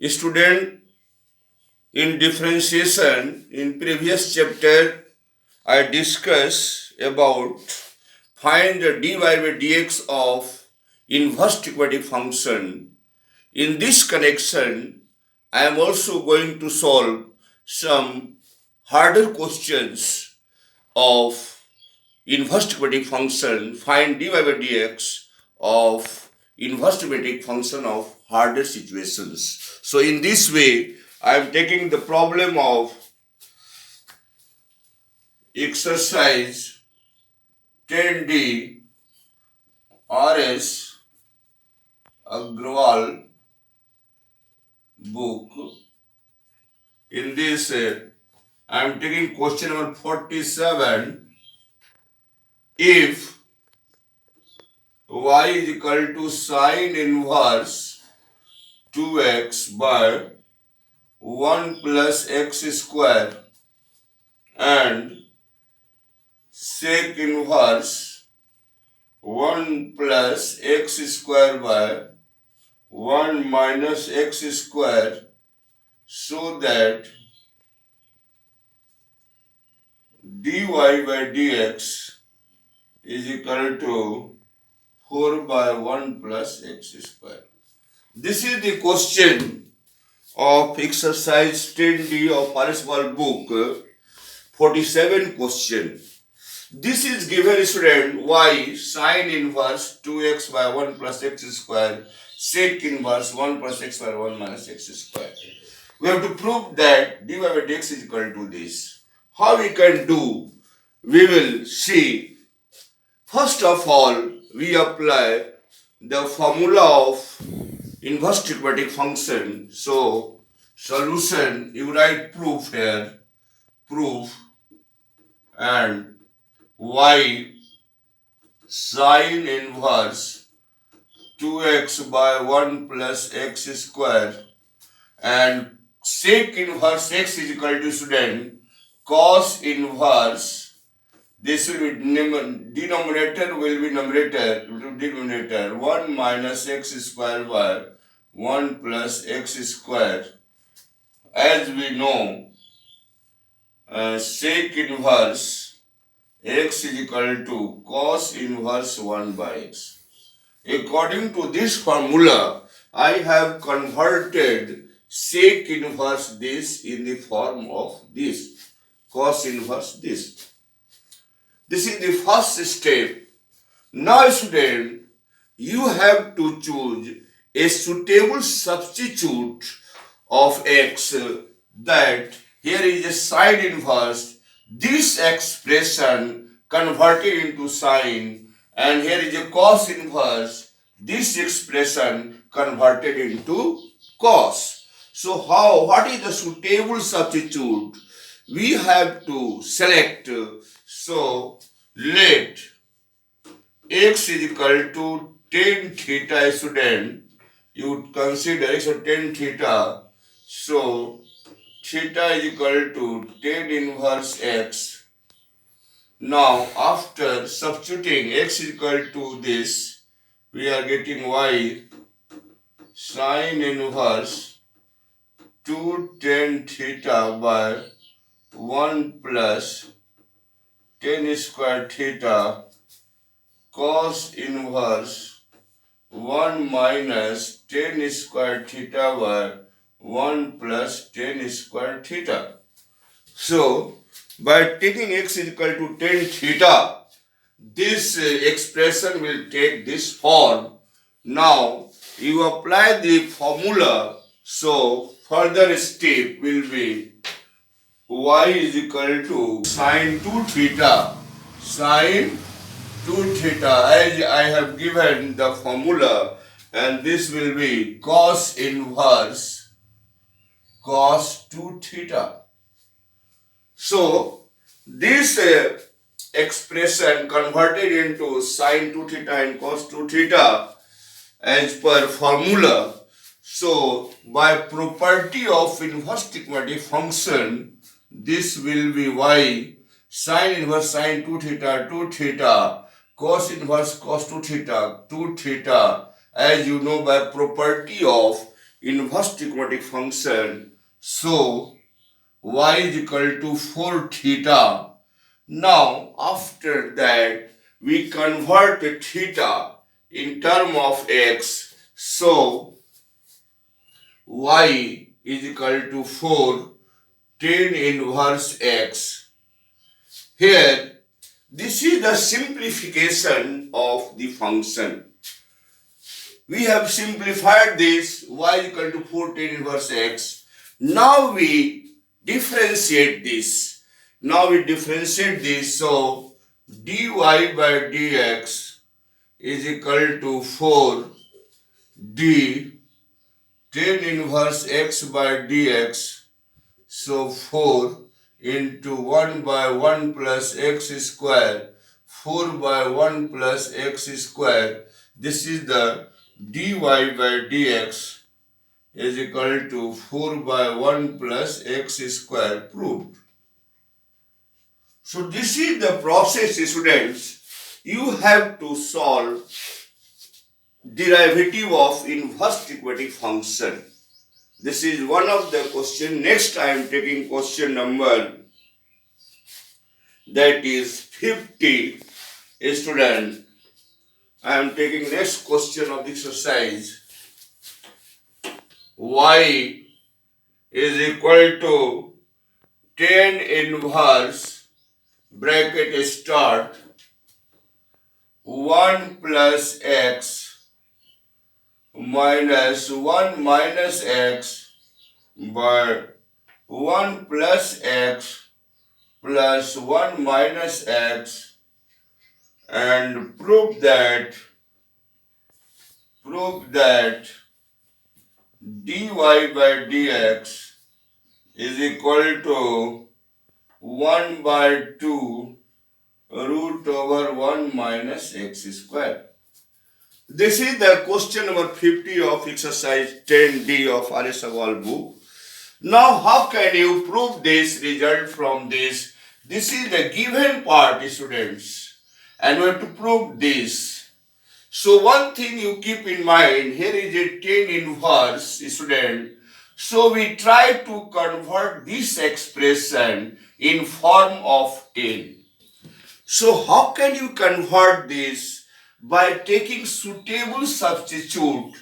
Student, in differentiation, in previous chapter, I discussed about find the dy by dx of inverse quadratic function. In this connection, I am also going to solve some harder questions of inverse quadratic function. Find dy by dx of inverse quadratic function of harder situations. So in this way, I am taking the problem of exercise 10D RS Agrawal book. In this, I am taking question number 47. If y is equal to sine inverse 2x by 1 plus x square and sec inverse 1 plus x square by 1 minus x square, so that dy by dx is equal to 4 by 1 plus x square. This is the question of exercise 10D of Parsifal book, 47 question. This is given student y sine inverse 2x by 1 plus x square sec inverse 1 plus x by 1 minus x square. We have to prove that dy by dx is equal to this. How we can do? We will see. First of all, we apply the formula of inverse quadratic function. So, solution, you write proof here, proof, and y sine inverse 2x by 1 plus x square and sec inverse x is equal to student cos inverse. This will be denominator will be numerator, denominator 1 minus x square by 1 plus x square. As we know, sec inverse x is equal to cos inverse 1 by x. According to this formula, I have converted sec inverse this in the form of this, cos inverse this. This is the first step. Now student, you have to choose a suitable substitute of x, that here is a sine inverse, this expression converted into sine, and here is a cos inverse, this expression converted into cos. So what is the suitable substitute? We have to select. So let x is equal to tan theta, student. You consider x as tan theta. So theta is equal to tan inverse x. Now after substituting x is equal to this, we are getting y sine inverse 2 tan theta by 1 plus tan square theta cos inverse 1 minus tan square theta by 1 plus tan square theta. So, by taking x is equal to tan theta, this expression will take this form. Now, you apply the formula. So, further step will be y is equal to sine 2 theta, sine 2 theta, as I have given the formula, and this will be cos inverse cos 2 theta. So this expression converted into sine 2 theta and cos 2 theta as per formula. So by property of inverse quadratic function, this will be y sine inverse sine 2 theta, cos inverse cos 2 theta, as you know by property of inverse trigonometric function. So y is equal to 4 theta. Now after that we convert theta in term of x. So y is equal to 4 tan inverse x. Here this is the simplification of the function. We have simplified this y is equal to 4 tan inverse x. Now we differentiate this. So dy by dx is equal to 4 d tan inverse x by dx. So 4 into 1 by 1 plus x square. 4 by 1 plus x square. This is the dy by dx is equal to 4 by 1 plus x square proved. So this is the process, students. You have to solve derivative of inverse trigonometric function. This is one of the question. Next I am taking question number that is 50. Student, I am taking next question of the exercise. Y is equal to tan inverse bracket start 1 plus x minus 1 minus x by 1 plus x plus 1 minus x, and prove that dy by dx is equal to 1 by 2 root over 1 minus x square. This is the question number 50 of exercise 10D of R.S. Agarwal book. Now how can you prove this result from this? This is the given part, students, and we have to prove this. So one thing you keep in mind, here is a tan inverse, student. So we try to convert this expression in form of tan. So how can you convert this? By taking suitable substitute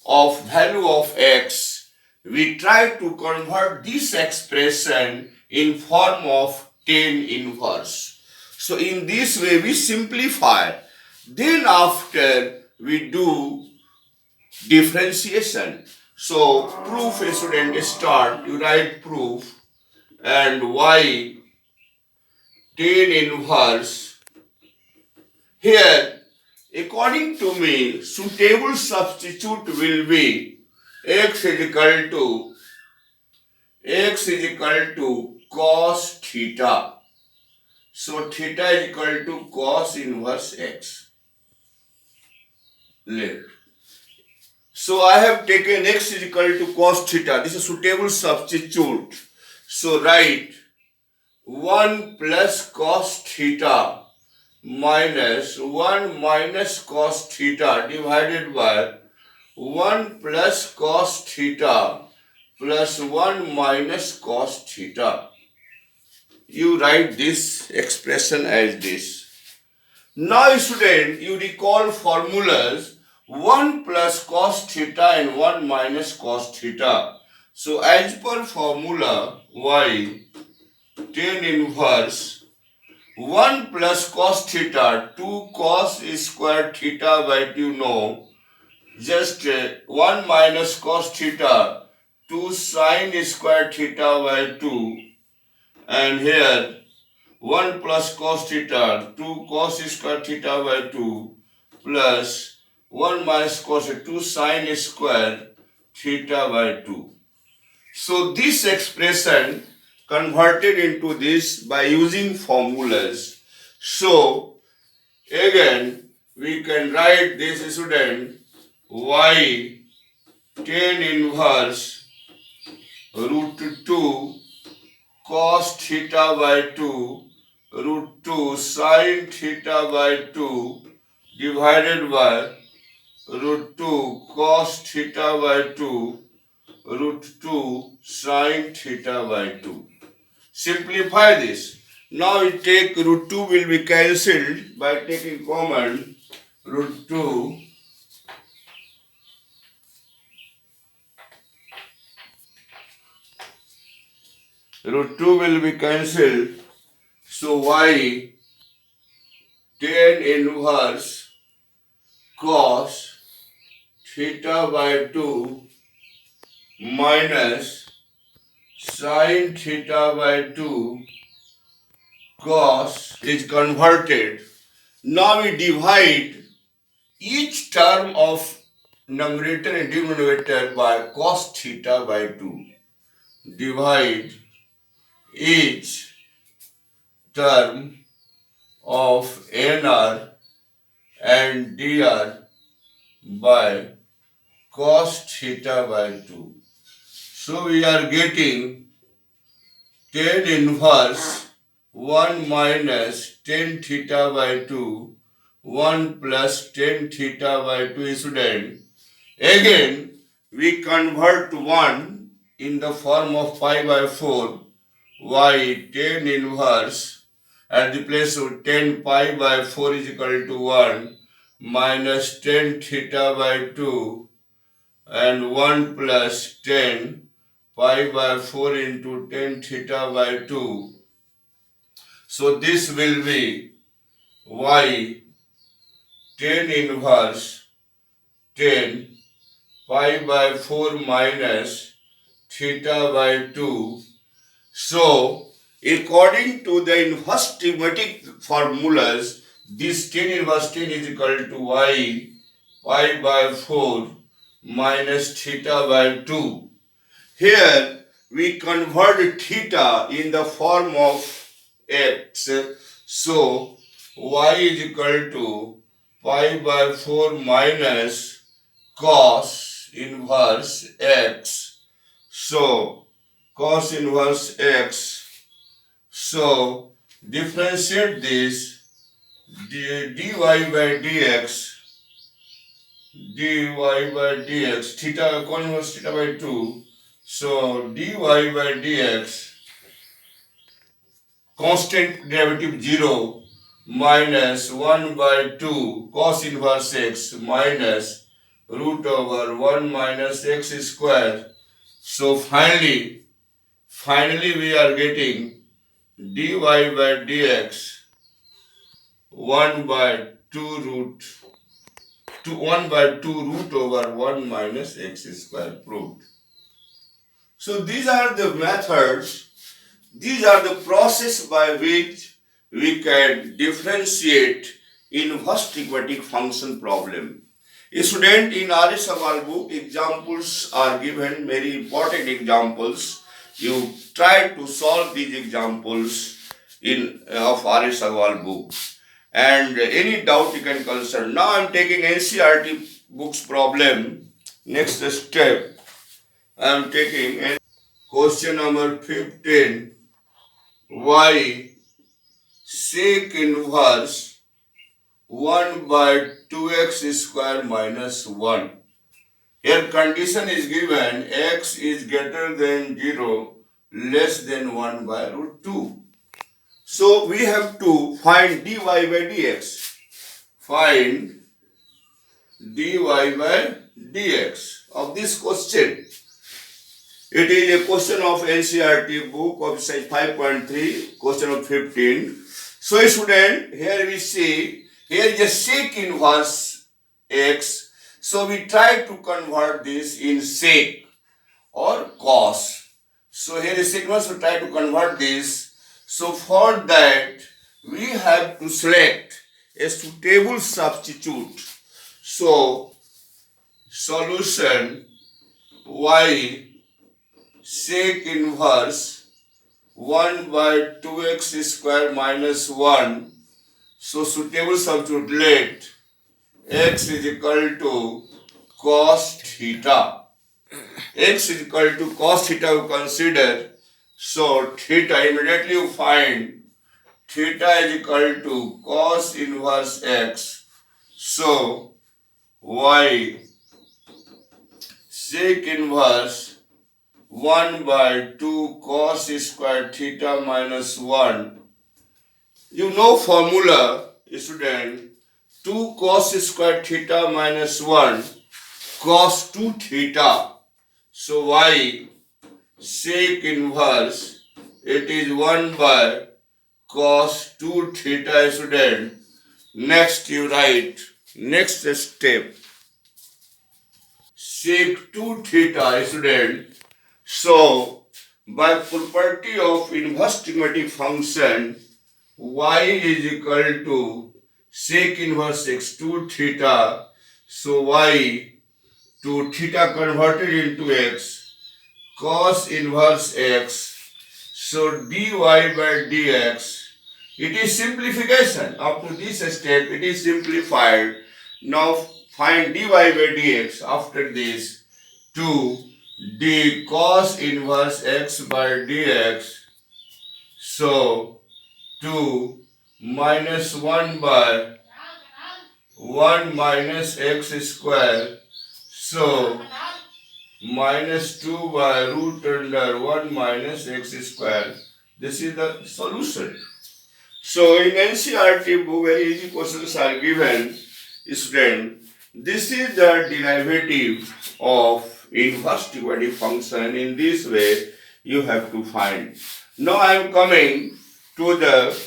of value of x. We try to convert this expression in form of tan inverse. So in this way we simplify. Then after we do differentiation. So proof, student, start. You write proof and y tan inverse. Here according to me suitable substitute will be x is equal to cos theta. So theta is equal to cos inverse x. Left. So I have taken x is equal to cos theta. This is suitable substitute. So write 1 plus cos theta minus 1 minus cos theta divided by 1 plus cos theta plus 1 minus cos theta. You write this expression as this. Now student, you recall formulas 1 plus cos theta and 1 minus cos theta. So as per formula y tan inverse 1 plus cos theta 2 cos square theta by 2 know. Just 1 minus cos theta 2 sin square theta by 2, and here 1 plus cos theta 2 cos square theta by 2 plus 1 minus cos 2 sin square theta by 2. So this expression converted into this by using formulas. So again we can write this, student, y tan inverse root 2 cos theta by 2 root 2 sin theta by 2 divided by root 2 cos theta by 2 root 2 sine theta by 2. Simplify this. Now we take root 2 will be cancelled by taking common root 2 will be cancelled. So y tan inverse cos theta by 2 minus sin theta by 2 cos is converted. Now we divide each term of numerator and denominator by cos theta by 2. Divide each term of nr and dr by cos theta by 2. So we are getting tan inverse 1 minus tan theta by 2, 1 plus tan theta by 2 student. Again, we convert 1 in the form of pi by 4, y tan inverse at the place of tan pi by 4 is equal to 1 minus tan theta by 2 and 1 plus tan pi by 4 into tan theta by 2. So this will be y tan inverse tan pi by 4 minus theta by 2. So according to the inverse trigonometric formulas, this tan inverse tan is equal to y pi by 4 minus theta by 2. Here we convert theta in the form of x. So y is equal to pi by 4 minus cos inverse x. So cos inverse x. So differentiate this dy by dx. dy by dx. Theta cos inverse theta by 2. So dy by dx constant derivative 0 minus 1 by 2 cos inverse x minus root over 1 minus x square. So finally we are getting dy by dx 1 by 2 root 1 over 1 minus x square proved. So these are the methods, these are the process by which we can differentiate inverse trigonometric function problem. A student in R.S. Agarwal book, examples are given, very important examples. You try to solve these examples in of R.S. Agarwal book. And any doubt you can concern. Now I am taking NCERT books problem. Next step, I am taking question number 15. Y sec inverse 1 by 2x square minus 1. Here condition is given x is greater than 0, less than 1 by root 2. So we have to find dy by dx. Find dy by dx of this question. It is a question of NCERT book of size 5.3, question of 15. So student, here we see, here is a sec inverse x. So we try to convert this in sec or cos. So here is sec inverse, we try to convert this. So for that, we have to select a suitable substitute. So solution y sec inverse 1 by 2x square minus 1. So suitable substitute, let x is equal to cos theta. X is equal to cos theta you consider. So theta, immediately you find theta is equal to cos inverse x. So y sec inverse 1 by 2 cos square theta minus 1. You know formula, student. 2 cos square theta minus 1 cos 2 theta. So y sec inverse, it is 1 by cos 2 theta, student. Next you write, next step, sec 2 theta, student. So by property of inverse trigonometric function, y is equal to sec inverse x2 theta. So y to theta converted into x, cos inverse x. So dy by dx. It is simplification. Up to this step, it is simplified. Now find dy by dx after this. 2 d cos inverse x by dx. So 2 minus 1 by 1 minus x square. So minus 2 by root under 1 minus x square. This is the solution. So in NCERT book, very easy questions are given. Student, this is the derivative of inverse trigonometric function. In this way, you have to find. Now I am coming to the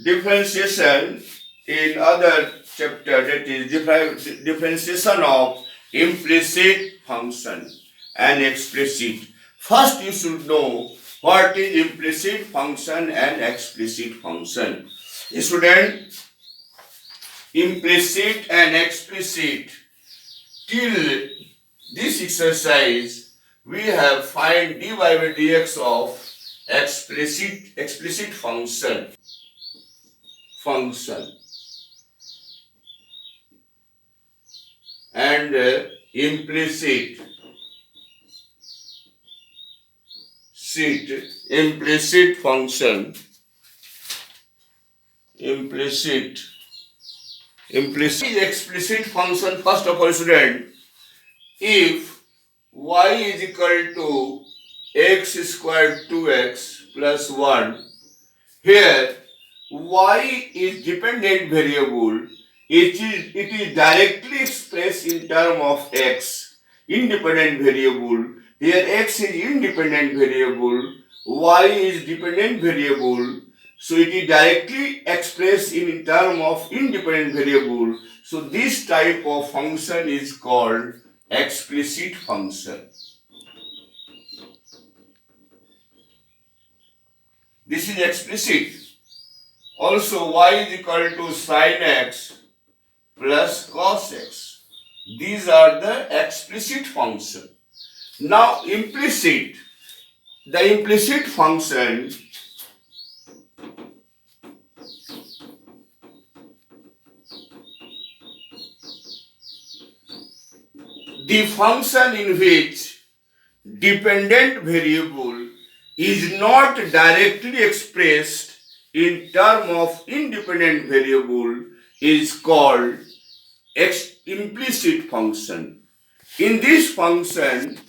differentiation in other chapter, that is differentiation of implicit function and explicit. First you should know what is implicit function and explicit function. Student, implicit and explicit, till this exercise we have find dy by dx of explicit function and implicit function. Implicit explicit function. First of all, student, if y is equal to x squared 2x plus 1, here y is dependent variable. It is directly expressed in term of x, independent variable. Here x is independent variable, y is dependent variable. So it is directly expressed in term of independent variable. So this type of function is called explicit function. This is explicit. Also y is equal to sin x plus cos x. These are the explicit function. Now implicit. The implicit function, the function in which dependent variable is not directly expressed in term of independent variable is called implicit function. In this function,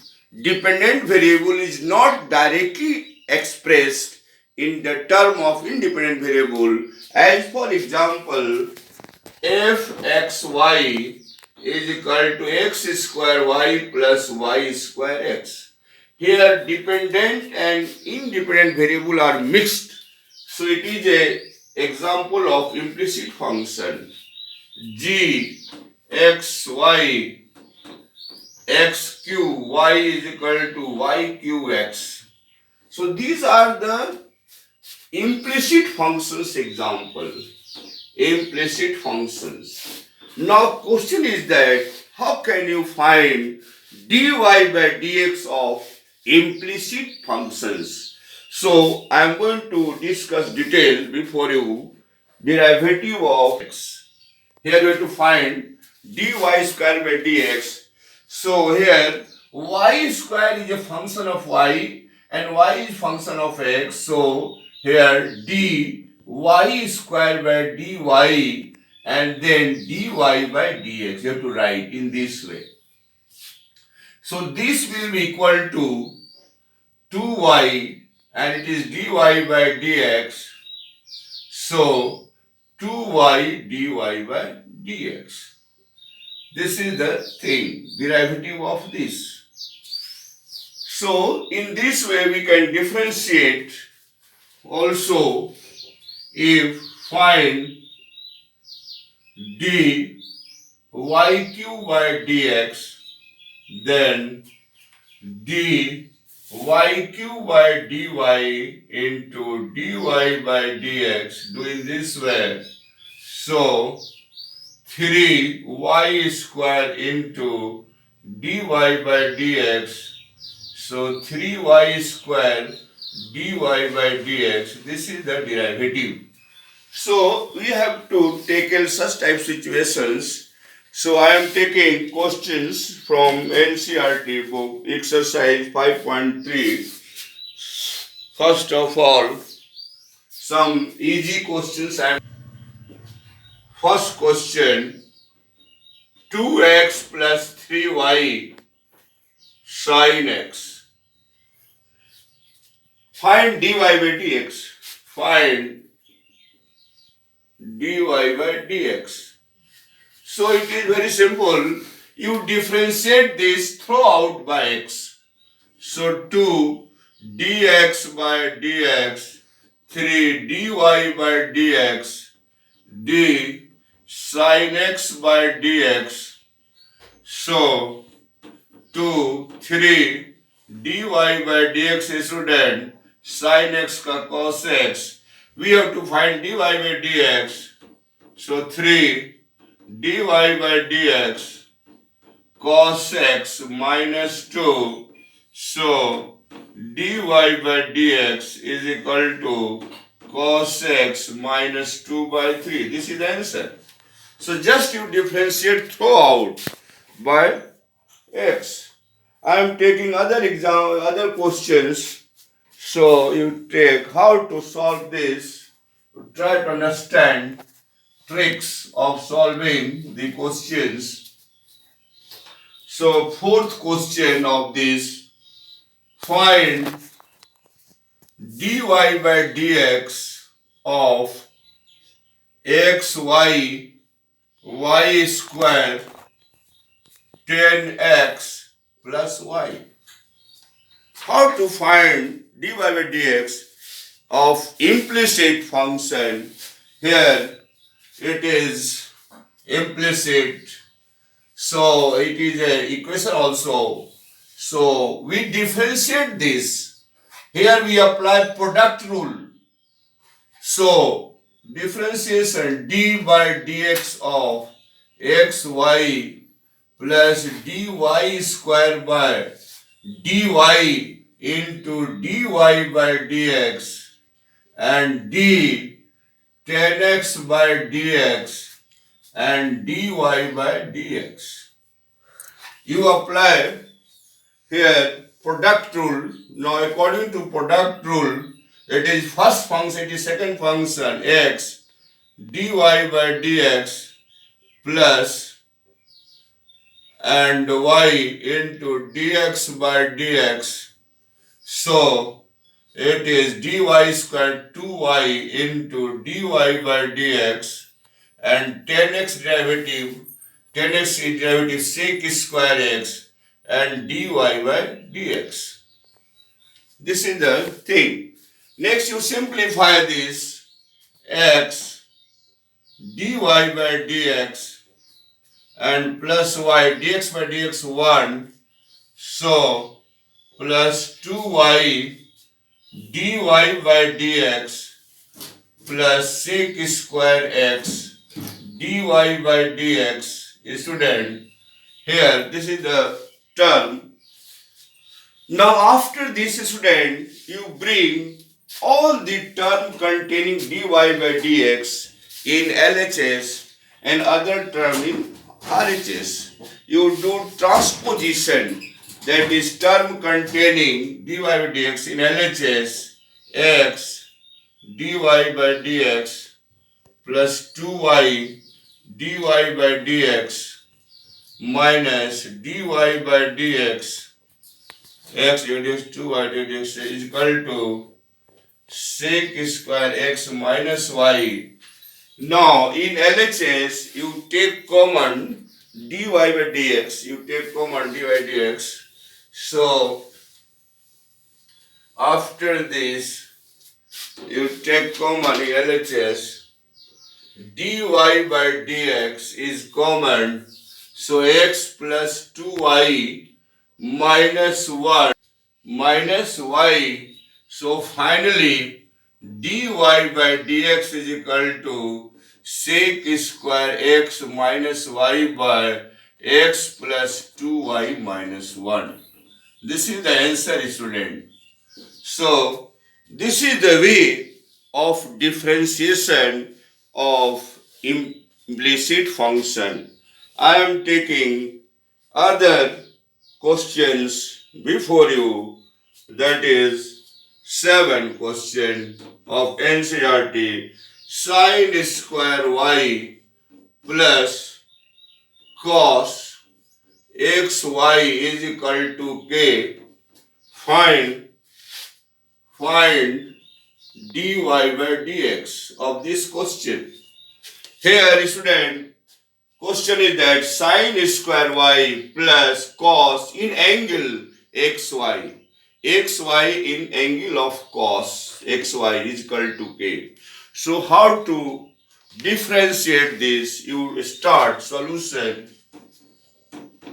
dependent variable is not directly expressed in the term of independent variable. As for example, fxy is equal to x square y plus y square x. Here dependent and independent variable are mixed. So it is a example of implicit function. G x y x q y is equal to y q x. So these are the implicit functions example. Implicit functions. Now question is that how can you find dy by dx of implicit functions? So I am going to discuss detail before you derivative of x. Here we have to find dy square by dx. So here y square is a function of y and y is function of x. So here dy square by dy and then dy by dx. You have to write in this way. So this will be equal to 2y and it is dy by dx. So 2y dy by dx. This is the thing, derivative of this. So in this way we can differentiate also. If find dy cube by dx, then dy cube by dy into dy by dx, doing this way. So 3y square into dy by dx, so 3y square dy by dx, this is the derivative. So we have to tackle such type situations. So I am taking questions from NCERT book, exercise 5.3. First of all, some easy questions. First question, 2x plus 3y sin x. Find dy by dx. Find dy by dx. So it is very simple. You differentiate this throughout by x. So 2 dx by dx, 3 dy by dx, d sin x by dx. So 2, 3 dy by dx student, sin x ka cos x. We have to find dy by dx. So 3 dy by dx cos x minus 2. So dy by dx is equal to cos x minus 2 by 3. This is the answer. So just you differentiate throughout by x. I am taking other questions. So you take how to solve this. Try to understand tricks of solving the questions. So fourth question of this, find dy by dx of xy y square 10x plus y. How to find dy by dx of implicit function? Here it is implicit, so it is an equation also. So we differentiate this. Here we apply product rule. So differentiation d by dx of xy plus dy square by dy into dy by dx and d 10x by dx and dy by dx. You apply here product rule. Now according to product rule, it is first function, it is second function x dy by dx plus and y into dx by dx. So it is dy square 2y into dy by dx and 10x derivative sec square x and dy by dx. This is the thing. Next you simplify this x dy by dx and plus y dx by dx 1. So plus 2y dy by dx plus sec square x dy by dx. Student, here this is the term. Now after this, student, you bring all the term containing dy by dx in LHS and other term in RHS. You do transposition, that is term containing dy by dx in LHS x dy by dx plus 2y dy by dx minus dy by dx x dx 2y dx is equal to sec square x minus y. Now in LHS you take common dy by dx. You take common dy dx. So after this you take common in LHS. Dy by dx is common. So x plus 2y minus y. So finally dy by dx is equal to sec square x minus y by x plus 2y minus 1. This is the answer, student. So this is the way of differentiation of implicit function. I am taking other questions before you, that is 7 question of NCERT. Sin square y plus cos xy is equal to k. Find dy by dx of this question. Here student, question is that sin square y plus cos in angle xy. Xy in angle of cos xy is equal to k. So how to differentiate this? You start solution.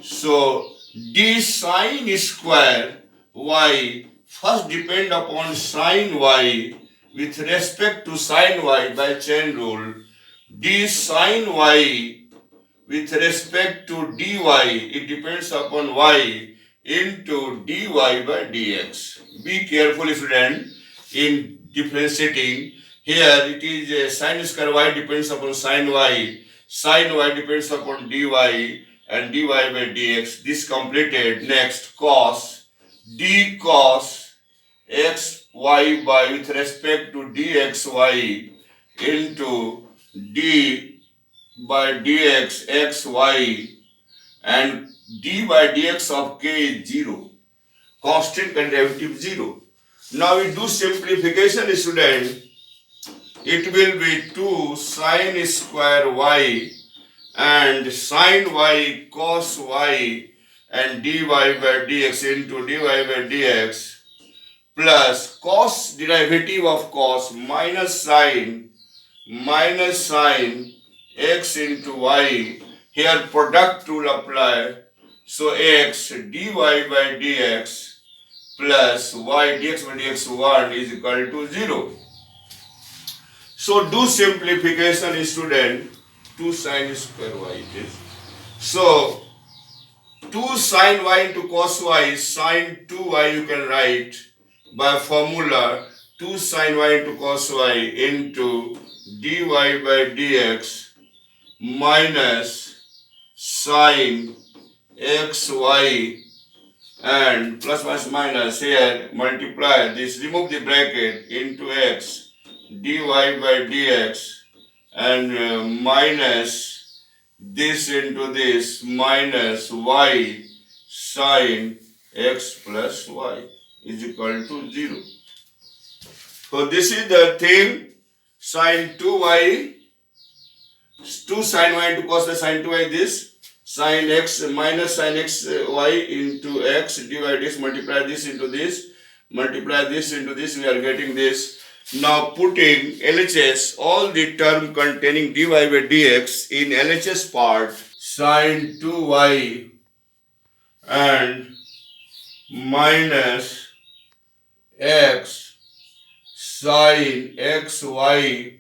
So d sin square y first depend upon sin y with respect to sin y by chain rule. D sin y with respect to dy, it depends upon y into dy by dx. Be careful, student, in differentiating. Here it is sin square y depends upon sin y depends upon dy, and dy by dx. This completed. Next, cos d cos x y by with respect to dxy into d by dx xy, and d by dx of k is 0. Constant and derivative 0. Now we do simplification, student. It will be 2 sin square y and sin y cos y and dy by dx into dy by dx plus cos derivative of cos minus sin x into y. Here product rule apply. So x dy by dx plus y dx by dx 1 is equal to 0. So do simplification, student. 2 sin square y it is. So 2 sin y into cos y, sin 2y you can write by formula 2 sin y into cos y into dy by dx minus sin xy and plus minus here multiply this, remove the bracket into x dy by dx and minus this into this minus y sin x plus y is equal to 0. So this is the thing. Sin 2y, 2 sin y into cos sin 2y, this sin x minus sin x y into x divided this, multiply this into this, multiply this into this, we are getting this. Now putting LHS, all the term containing dy by dx in LHS part, sin 2y and minus x sin xy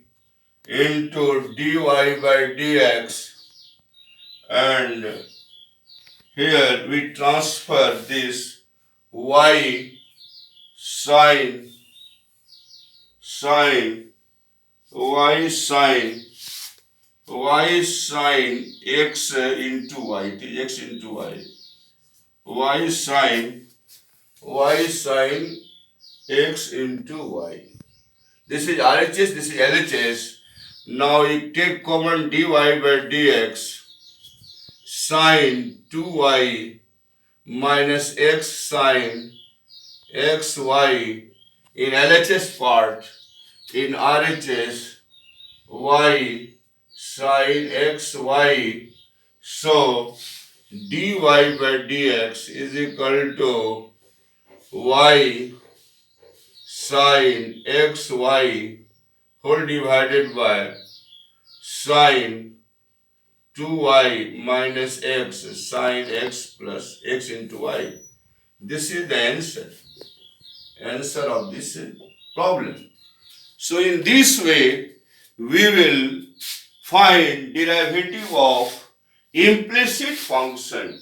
into dy by dx, and here we transfer this y sin y sin x into y, it is x into y sin x into y. This is RHS, this is LHS. Now you take common dy by dx sin 2y minus x sin xy in LHS part, in RHS y sin xy. So dy by dx is equal to y sin xy whole divided by sin 2y minus x sin x plus x into y. This is the answer of this problem. So in this way, we will find derivative of implicit function.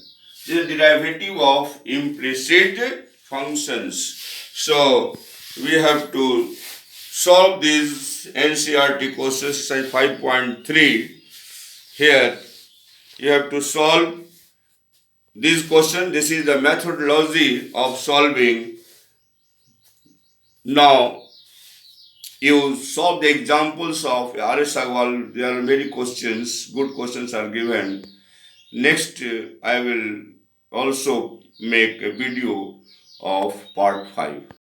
The derivative of implicit functions. So we have to solve these NCERT questions 5.3. Here you have to solve this question. This is the methodology of solving. Now you solve the examples of R.S. Agrawal. There are many questions, good questions are given. Next, I will also make a video of part 5.